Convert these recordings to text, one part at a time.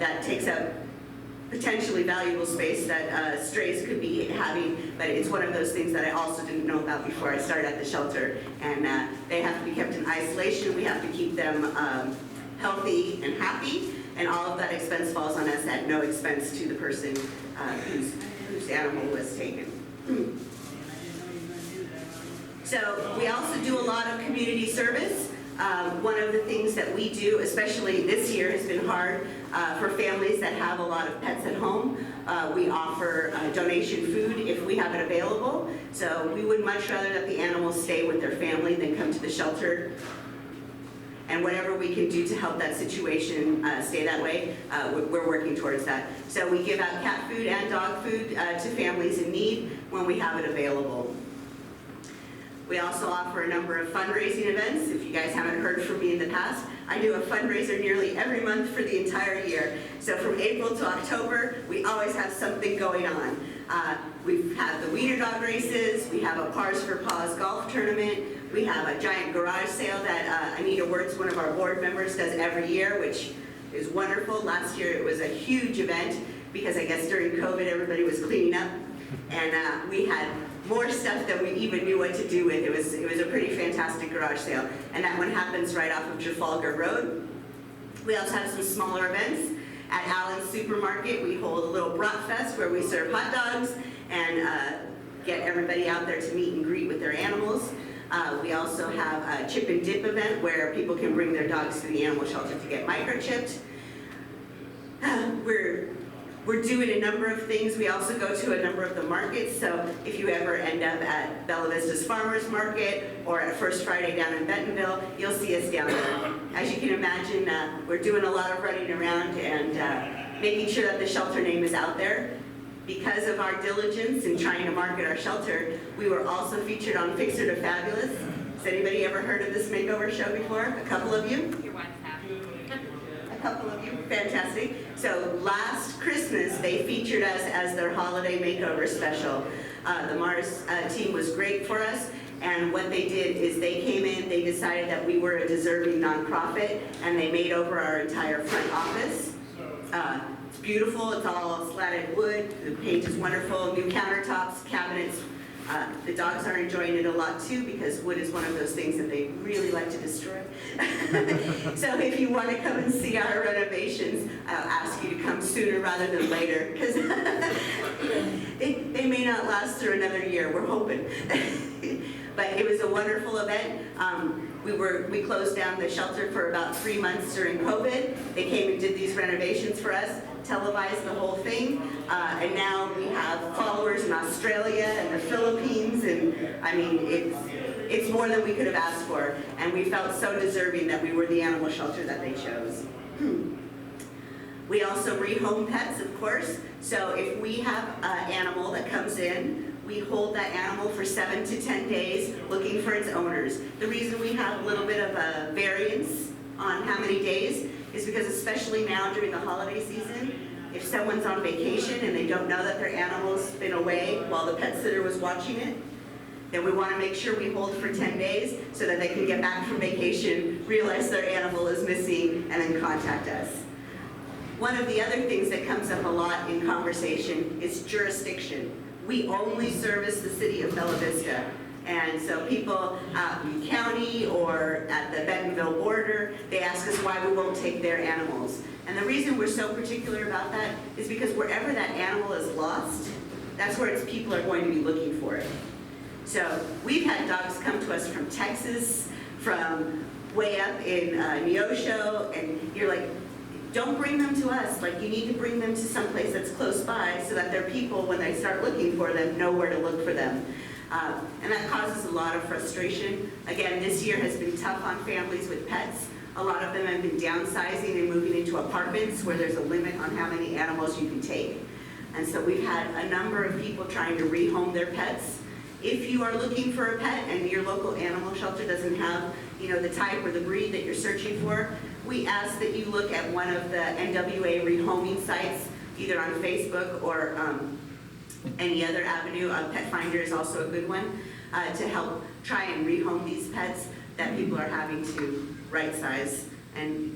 that takes up potentially valuable space that strays could be having, but it's one of those things that I also didn't know about before I started at the shelter. And they have to be kept in isolation. We have to keep them healthy and happy, and all of that expense falls on us at no expense to the person whose animal was taken. So we also do a lot of community service. One of the things that we do, especially this year, has been hard for families that have a lot of pets at home. We offer donation food if we have it available. So we would much rather that the animals stay with their family than come to the shelter. And whatever we can do to help that situation stay that way, we're working towards that. So we give out cat food and dog food to families in need when we have it available. We also offer a number of fundraising events. If you guys haven't heard from me in the past, I do a fundraiser nearly every month for the entire year. So from April to October, we always have something going on. We've had the Wiener Dog races, we have a Pars for Paws golf tournament, we have a giant garage sale that Anita Wirtz, one of our board members, does every year, which is wonderful. Last year it was a huge event because I guess during COVID everybody was cleaning up, and we had more stuff than we even knew what to do with. It was a pretty fantastic garage sale, and that one happens right off of Trafalgar Road. We also have some smaller events. At Allen's Supermarket, we hold a little brat fest where we serve hot dogs and get everybody out there to meet and greet with their animals. We also have a chip and dip event where people can bring their dogs to the animal shelter to get microchipped. We're doing a number of things. We also go to a number of the markets, so if you ever end up at Bella Vista's Farmers Market or at First Friday down in Bentonville, you'll see us down there. As you can imagine, we're doing a lot of running around and making sure that the shelter name is out there. Because of our diligence in trying to market our shelter, we were also featured on Fixer to Fabulous. Has anybody ever heard of this makeover show before? A couple of you? Your wife have. A couple of you, fantastic. So last Christmas, they featured us as their holiday makeover special. The Mars team was great for us, and what they did is they came in, they decided that we were a deserving nonprofit, and they made over our entire front office. It's beautiful, it's all slatted wood, the paint is wonderful, new countertops, cabinets. The dogs are enjoying it a lot too because wood is one of those things that they really like to destroy. So if you want to come and see our renovations, I'll ask you to come sooner rather than later because they may not last through another year, we're hoping. But it was a wonderful event. We closed down the shelter for about 3 months during COVID. They came and did these renovations for us, televised the whole thing, and now we have followers in Australia and the Philippines, and I mean, it's more than we could have asked for, and we felt so deserving that we were the animal shelter that they chose. We also rehome pets, of course, so if we have an animal that comes in, we hold that animal for 7 to 10 days looking for its owners. The reason we have a little bit of a variance on how many days is because especially now during the holiday season, if someone's on vacation and they don't know that their animal's been away while the pet sitter was watching it, then we want to make sure we hold for 10 days so that they can get back from vacation, realize their animal is missing, and then contact us. One of the other things that comes up a lot in conversation is jurisdiction. We only service the city of Bella Vista. And so people out in the county or at the Bentonville border, they ask us why we won't take their animals. And the reason we're so particular about that is because wherever that animal is lost, that's where its people are going to be looking for it. So we've had dogs come to us from Texas, from way up in Neosho, and you're like, don't bring them to us. Like, you need to bring them to someplace that's close by so that their people, when they start looking for them, know where to look for them. And that causes a lot of frustration. Again, this year has been tough on families with pets. A lot of them have been downsizing and moving into apartments where there's a limit on how many animals you can take. And so we've had a number of people trying to rehome their pets. If you are looking for a pet and your local animal shelter doesn't have, the type or the breed that you're searching for, we ask that you look at one of the NWA rehoming sites, either on Facebook or any other avenue. Pet Finder is also a good one to help try and rehome these pets that people are having to right size and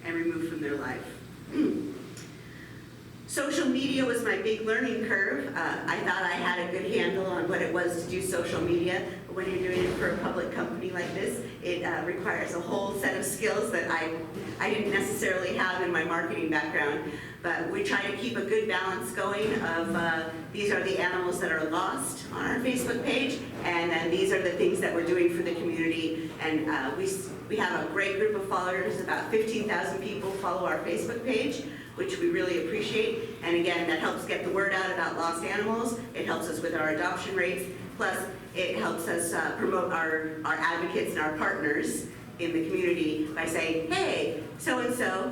remove from their life. Social media was my big learning curve. I thought I had a good handle on what it was to do social media, but when you're doing it for a public company like this, it requires a whole set of skills that I didn't necessarily have in my marketing background. But we try to keep a good balance going of these are the animals that are lost on our Facebook page, and then these are the things that we're doing for the community. And we have a great group of followers. About 15,000 people follow our Facebook page, which we really appreciate. And again, that helps get the word out about lost animals. It helps us with our adoption rates. Plus, it helps us promote our advocates and our partners in the community by saying, hey, so-and-so,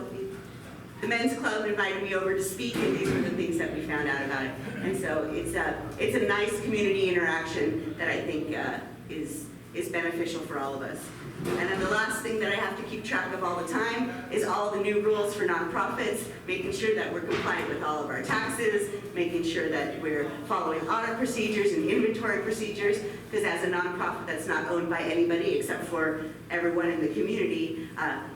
the men's club invited me over to speak, and these were the things that we found out about it. And so it's a nice community interaction that I think is beneficial for all of us. And then the last thing that I have to keep track of all the time is all the new rules for nonprofits, making sure that we're compliant with all of our taxes, making sure that we're following audit procedures and inventory procedures, because as a nonprofit that's not owned by anybody except for everyone in the community,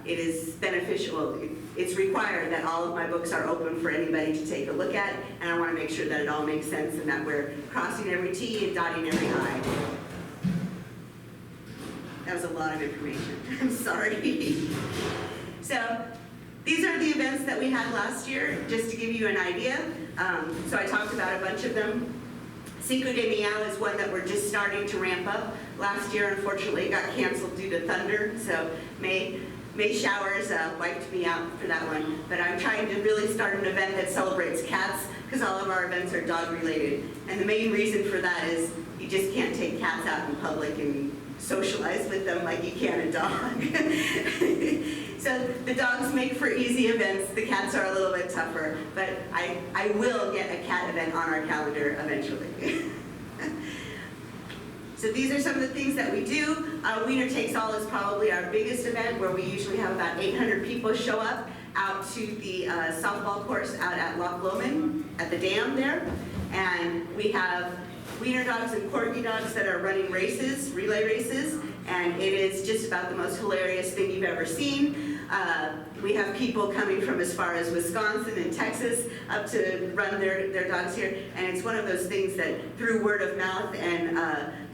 it is beneficial. It's required that all of my books are open for anybody to take a look at, and I want to make sure that it all makes sense and that we're crossing every T and dotting every I. That was a lot of information. I'm sorry. So these are the events that we had last year, just to give you an idea. So I talked about a bunch of them. Cinco de Meow is one that we're just starting to ramp up. Last year, unfortunately, it got canceled due to thunder, so May showers wiped me out for that one. But I'm trying to really start an event that celebrates cats, because all of our events are dog related. And the main reason for that is you just can't take cats out in public and socialize with them like you can a dog. So the dogs make for easy events, the cats are a little bit tougher, but I will get a cat event on our calendar eventually. So these are some of the things that we do. Wiener Takes All is probably our biggest event, where we usually have about 800 people show up out to the softball course out at Loch Lomond, at the dam there. And we have wiener dogs and corgi dogs that are running races, relay races, and it is just about the most hilarious thing you've ever seen. We have people coming from as far as Wisconsin and Texas up to run their dogs here, and it's one of those things that through word of mouth and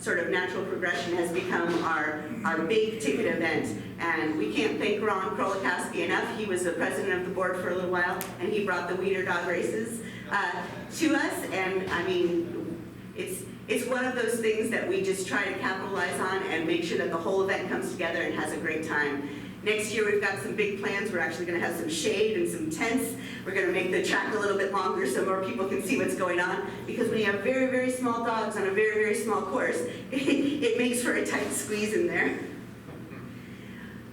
sort of natural progression has become our big ticket event. And we can't thank Ron Krolikowski enough. He was the president of the board for a little while, and he brought the wiener dog races to us, and I mean, it's one of those things that we just try to capitalize on and make sure that the whole event comes together and has a great time. Next year we've got some big plans. We're actually going to have some shade and some tents. We're going to make the track a little bit longer so more people can see what's going on, because when you have very, very small dogs on a very, very small course, it makes for a tight squeeze in there.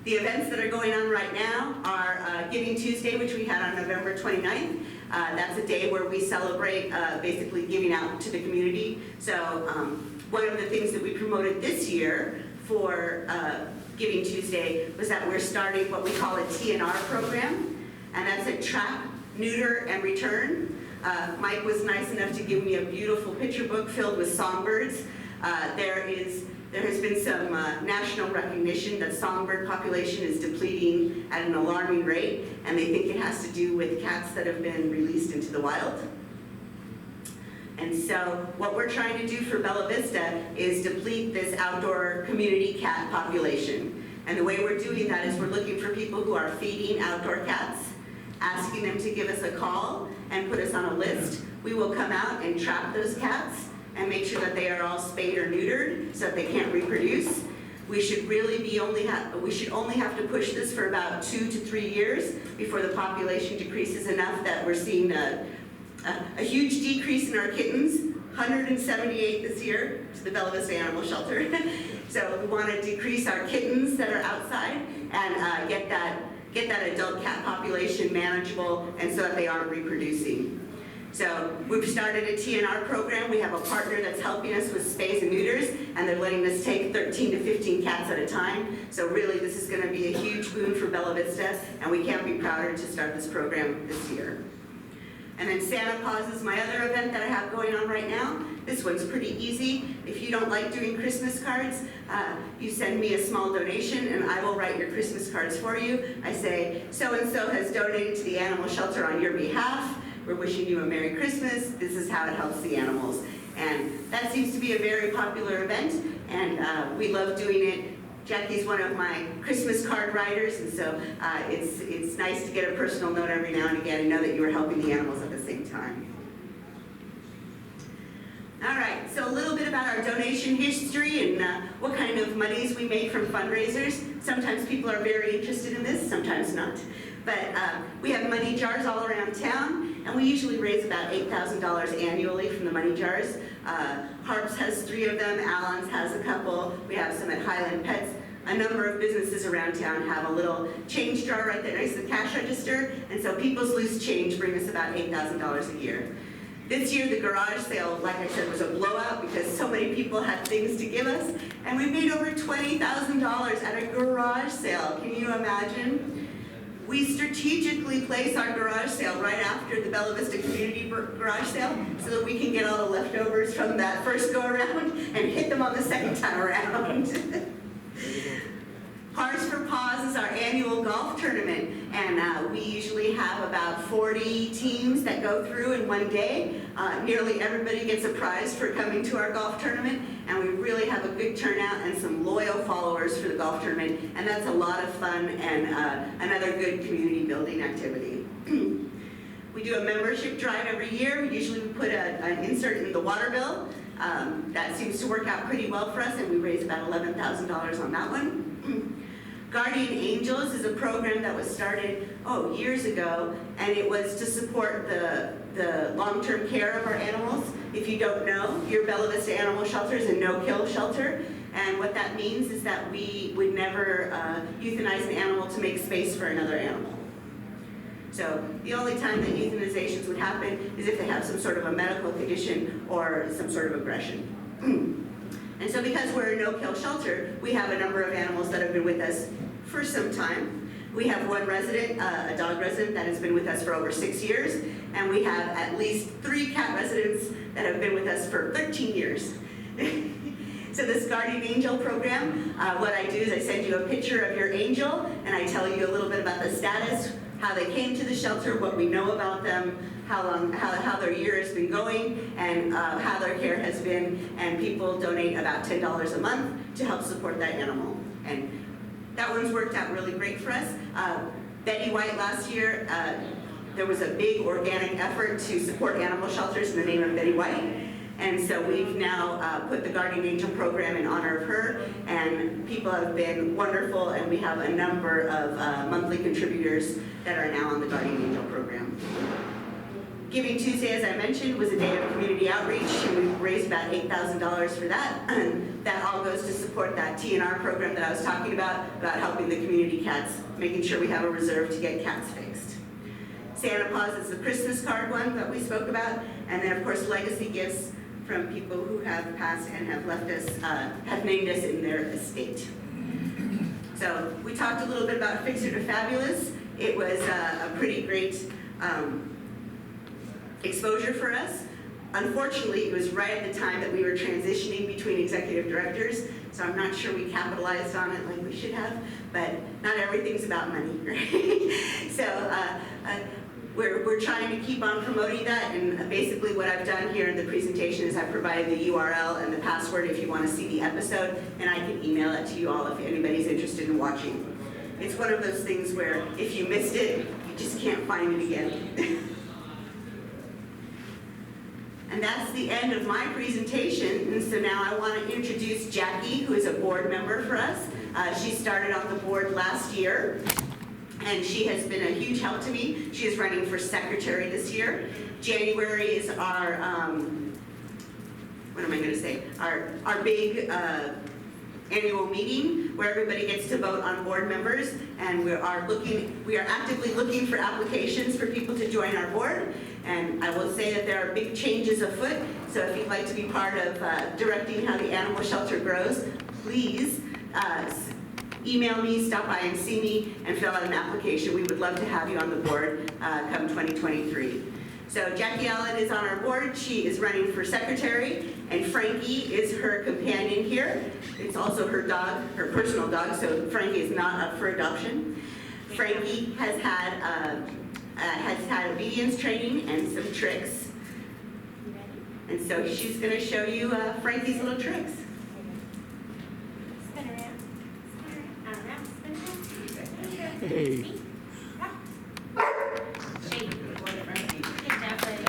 The events that are going on right now are Giving Tuesday, which we had on November 29th. That's a day where we celebrate basically giving out to the community. So one of the things that we promoted this year for Giving Tuesday was that we're starting what we call a TNR program, and that's a trap, neuter, and return. Mike was nice enough to give me a beautiful picture book filled with songbirds. There has been some national recognition that songbird population is depleting at an alarming rate, and they think it has to do with cats that have been released into the wild. And so what we're trying to do for Bella Vista is deplete this outdoor community cat population. And the way we're doing that is we're looking for people who are feeding outdoor cats, asking them to give us a call and put us on a list. We will come out and trap those cats and make sure that they are all spayed or neutered so that they can't reproduce. We should really we should only have to push this for about 2 to 3 years before the population decreases enough that we're seeing a huge decrease in our kittens, 178 this year to the Bella Vista Animal Shelter. So we want to decrease our kittens that are outside and get that adult cat population manageable, and so that they aren't reproducing. So we've started a TNR program. We have a partner that's helping us with spays and neuters, and they're letting us take 13 to 15 cats at a time. So really, this is going to be a huge boon for Bella Vista, and we can't be prouder to start this program this year. And then Santa Paws is my other event that I have going on right now. This one's pretty easy. If you don't like doing Christmas cards, you send me a small donation and I will write your Christmas cards for you. I say, so-and-so has donated to the animal shelter on your behalf. we're wishing you a Merry Christmas, this is how it helps the animals. And that seems to be a very popular event, and we love doing it. Jackie's one of my Christmas card writers, and so it's nice to get a personal note every now and again and know that you are helping the animals at the same time. All right, so a little bit about our donation history and what kind of monies we make from fundraisers. Sometimes people are very interested in this, sometimes not. But we have money jars all around town, and we usually raise about $8,000 annually from the money jars. Harps has 3 of them, Allen's has a couple, we have some at Highland Pets. A number of businesses around town have a little change jar right there next to the cash register, and so people's loose change bring us about $8,000 a year. This year, the garage sale, like I said, was a blowout because so many people had things to give us, and we made over $20,000 at a garage sale. Can you imagine? We strategically place our garage sale right after the Bella Vista Community Garage Sale so that we can get all the leftovers from that first go-around and hit them on the second time around. Pars for Paws is our annual golf tournament, and we usually have about 40 teams that go through in one day. Nearly everybody gets a prize for coming to our golf tournament, and we really have a good turnout and some loyal followers for the golf tournament, and that's a lot of fun and another good community building activity. We do a membership drive every year. Usually we put an insert in the water bill. That seems to work out pretty well for us, and we raise about $11,000 on that one. Guardian Angels is a program that was started, years ago, and it was to support the long-term care of our animals. If you don't know, your Bella Vista Animal Shelter is a no-kill shelter, and what that means is that we would never euthanize an animal to make space for another animal. So the only time that euthanizations would happen is if they have some sort of a medical condition or some sort of aggression. And so because we're a no-kill shelter, we have a number of animals that have been with us for some time. We have one resident, a dog resident, that has been with us for over 6 years, and we have at least 3 cat residents that have been with us for 13 years. So this Guardian Angel program, what I do is I send you a picture of your angel, and I tell you a little bit about the status, how they came to the shelter, what we know about them, how their year has been going, and how their care has been, and people donate about $10 a month to help support that animal. And that one's worked out really great for us. Betty White last year, there was a big organic effort to support animal shelters in the name of Betty White. And so we've now put the Guardian Angel program in honor of her, and people have been wonderful, and we have a number of monthly contributors that are now on the Guardian Angel program. Giving Tuesday, as I mentioned, was a day of community outreach, and we raised about $8,000 for that. And that all goes to support that TNR program that I was talking about helping the community cats, making sure we have a reserve to get cats fixed. Santa Paws is the Christmas card one that we spoke about, and then of course legacy gifts from people who have passed and have left us, have named us in their estate. So we talked a little bit about Fix Her to Fabulous. It was a pretty great exposure for us. Unfortunately, it was right at the time that we were transitioning between executive directors, so I'm not sure we capitalized on it like we should have, but not everything's about money, right? So we're trying to keep on promoting that, and basically what I've done here in the presentation is I've provided the URL and the password if you want to see the episode, and I can email it to you all if anybody's interested in watching. It's one of those things where if you missed it, you just can't find it again. And that's the end of my presentation, and so now I want to introduce Jackie, who is a board member for us. She started on the board last year, and she has been a huge help to me. She is running for secretary this year. January is our, what am I going to say? Our big annual meeting where everybody gets to vote on board members, and we are actively looking for applications for people to join our board. And I will say that there are big changes afoot, so if you'd like to be part of directing how the animal shelter grows, please email me, stop by and see me, and fill out an application. We would love to have you on the board come 2023. So Jackie Allen is on our board. She is running for secretary, and Frankie is her companion here. It's also her dog, her personal dog, so Frankie is not up for adoption. Frankie has had has had obedience training and some tricks. You ready? And so she's going to show you Frankie's little tricks. Spin around. Spin around. Spin around. Hey. Shake. Good job, buddy.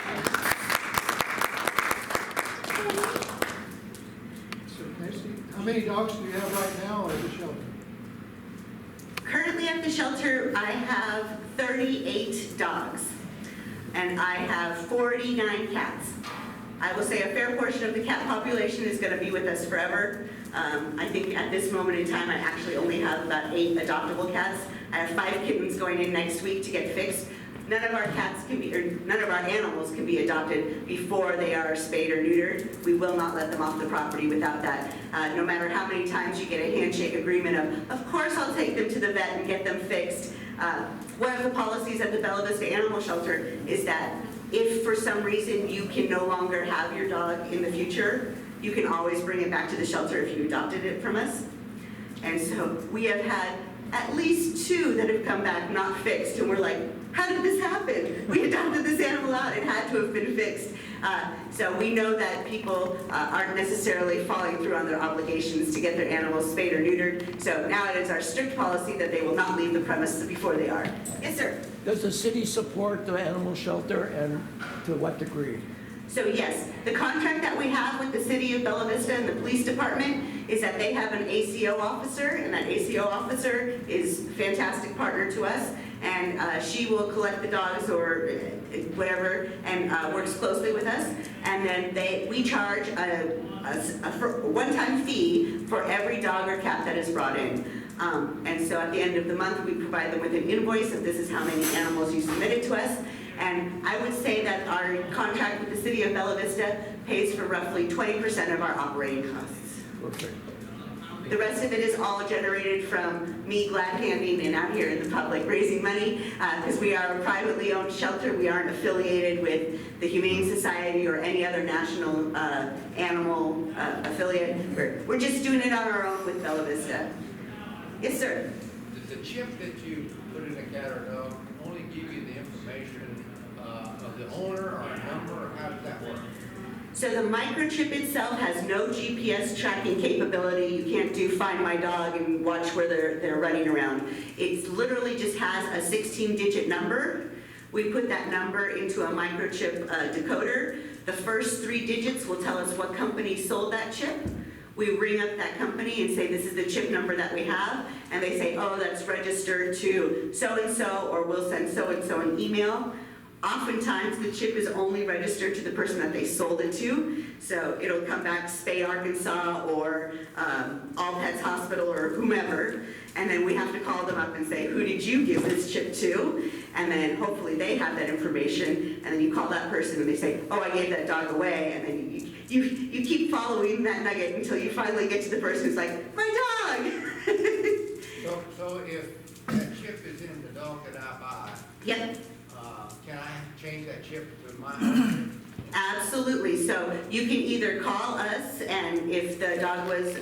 So Nancy, how many dogs do you have right now at the shelter? Currently at the shelter, I have 38 dogs, and I have 49 cats. I will say a fair portion of the cat population is going to be with us forever. I think at this moment in time, I actually only have about 8 adoptable cats. I have 5 kittens going in next week to get fixed. None of our cats can be, or none of our animals can be adopted before they are spayed or neutered. We will not let them off the property without that. No matter how many times you get a handshake agreement of course I'll take them to the vet and get them fixed. One of the policies at the Bella Vista Animal Shelter is that if for some reason you can no longer have your dog in the future, you can always bring it back to the shelter if you adopted it from us. And so we have had at least 2 that have come back not fixed, and we're like, how did this happen? We adopted this animal out, it had to have been fixed. So we know that people aren't necessarily following through on their obligations to get their animals spayed or neutered. So now it is our strict policy that they will not leave the premises before they are. Yes, sir. Does the city support the animal shelter, and to what degree? So yes, the contract that we have with the city of Bella Vista and the police department is that they have an ACO officer, and that ACO officer is a fantastic partner to us, and she will collect the dogs or whatever and works closely with us. And then we charge a one-time fee for every dog or cat that is brought in. And so at the end of the month, we provide them with an invoice of this is how many animals you submitted to us. And I would say that our contract with the city of Bella Vista pays for roughly 20% of our operating costs. Perfect. The rest of it is all generated from me glad handing and out here in the public raising money, because we are a privately owned shelter. We aren't affiliated with the Humane Society or any other national animal affiliate. We're just doing it on our own with Bella Vista. Yes, sir. Does the chip that you put in a cat or dog only give you the information of the owner or a number, or how does that work? So the microchip itself has no GPS tracking capability. You can't do Find My Dog and watch where they're running around. It literally just has a 16-digit number. We put that number into a microchip decoder. The first 3 digits will tell us what company sold that chip. We ring up that company and say, this is the chip number that we have. And they say, oh, that's registered to so-and-so, or we'll send so-and-so an email. Oftentimes, the chip is only registered to the person that they sold it to. So it'll come back Spay Arkansas or All Pets Hospital or whomever. And then we have to call them up and say, who did you give this chip to? And then hopefully they have that information. And then you call that person and they say, oh, I gave that dog away. And then you keep following that nugget until you finally get to the person who's like, my dog! So if that chip is in the dog that I buy, Yep. can I change that chip to my own? Absolutely. So you can either call us, and if the dog was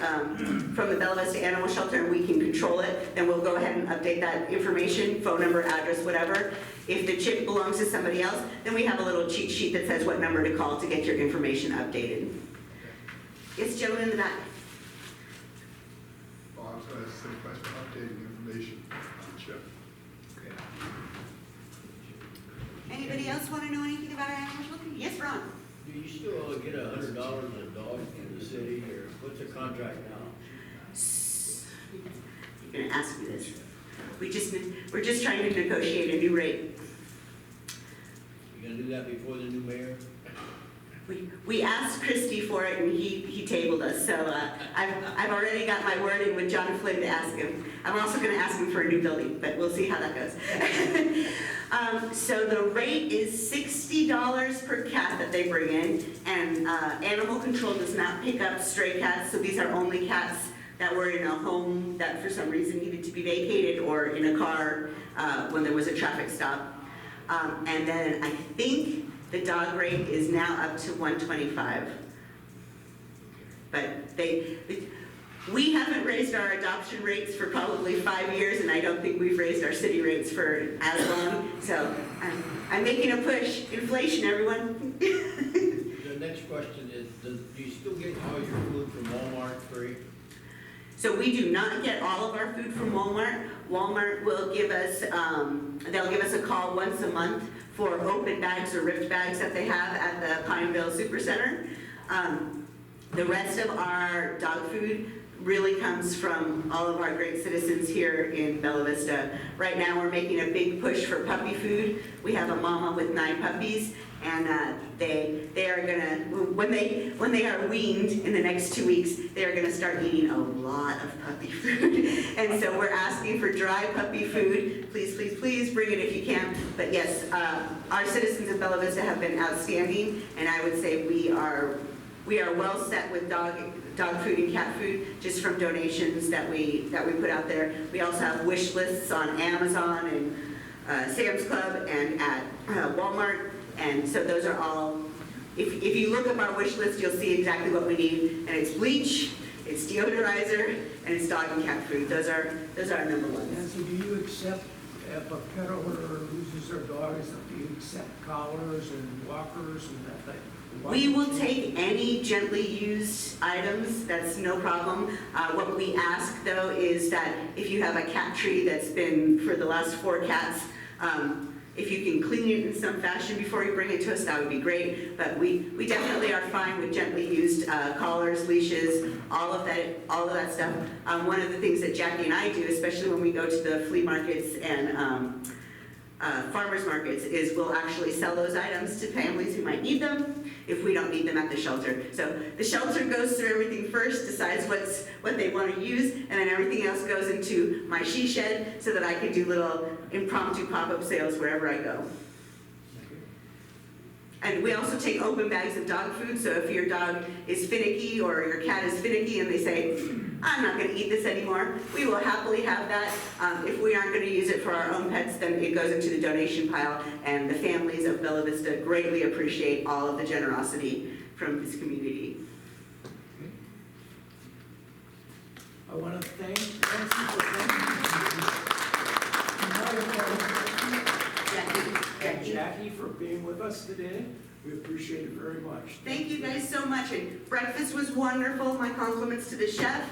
from the Bella Vista Animal Shelter and we can control it, then we'll go ahead and update that information, phone number, address, whatever. If the chip belongs to somebody else, then we have a little cheat sheet that says what number to call to get your information updated. Yes, gentleman in the back. Well, I was going to ask the same question, updating information on the chip. Anybody else want to know anything about our animal shelter? Yes, Ron. Do you still get $100 a dog in the city, or what's the contract now? You're gonna ask me this. We're just trying to negotiate a new rate. You gonna do that before the new mayor? We asked Christie for it and he tabled us, so I've already got my word in with John Flynn to ask him. I'm also gonna ask him for a new building, but we'll see how that goes. So the rate is $60 per cat that they bring in, and animal control does not pick up stray cats, so these are only cats that were in a home that for some reason needed to be vacated, or in a car when there was a traffic stop. And then I think the dog rate is now up to $125. But We haven't raised our adoption rates for probably 5 years, and I don't think we've raised our city rates for as long. So I'm making a push. Inflation, everyone. The next question is, do you still get all your food from Walmart free? So we do not get all of our food from Walmart. Walmart will give us, they'll give us a call once a month for open bags or ripped bags that they have at the Pineville Supercenter. The rest of our dog food really comes from all of our great citizens here in Bella Vista. Right now, we're making a big push for puppy food. We have a mama with 9 puppies, and they are gonna, when they are weaned in the next 2 weeks, they are gonna start eating a lot of puppy food. And so we're asking for dry puppy food. Please, please, please bring it if you can. But yes, our citizens of Bella Vista have been outstanding, and I would say we are well set with dog food and cat food just from donations that we put out there. We also have wish lists on Amazon and Sam's Club and at Walmart, and so those are all. If you look up our wish list, you'll see exactly what we need, and it's bleach, it's deodorizer, and it's dog and cat food. Those are our number ones. Nancy, do you accept, if a pet owner loses their dog, do you accept collars and walkers and that thing? We will take any gently used items, that's no problem. What we ask though is that if you have a cat tree that's been for the last 4 cats, if you can clean it in some fashion before you bring it to us, that would be great. But we definitely are fine with gently used collars, leashes, all of that stuff. One of the things that Jackie and I do, especially when we go to the flea markets and farmers markets, is we'll actually sell those items to families who might need them if we don't need them at the shelter. So the shelter goes through everything first, decides what they want to use, and then everything else goes into my she shed so that I can do little impromptu pop-up sales wherever I go. And we also take open bags of dog food, so if your dog is finicky or your cat is finicky and they say, I'm not gonna eat this anymore, we will happily have that. If we aren't gonna use it for our own pets, then it goes into the donation pile, and the families of Bella Vista greatly appreciate all of the generosity from this community. I want to thank Nancy for and Jackie for being with us today. We appreciate it very much. Thank you guys so much, and breakfast was wonderful. My compliments to the chef.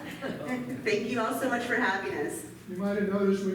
Thank you all so much for having us. You might have noticed we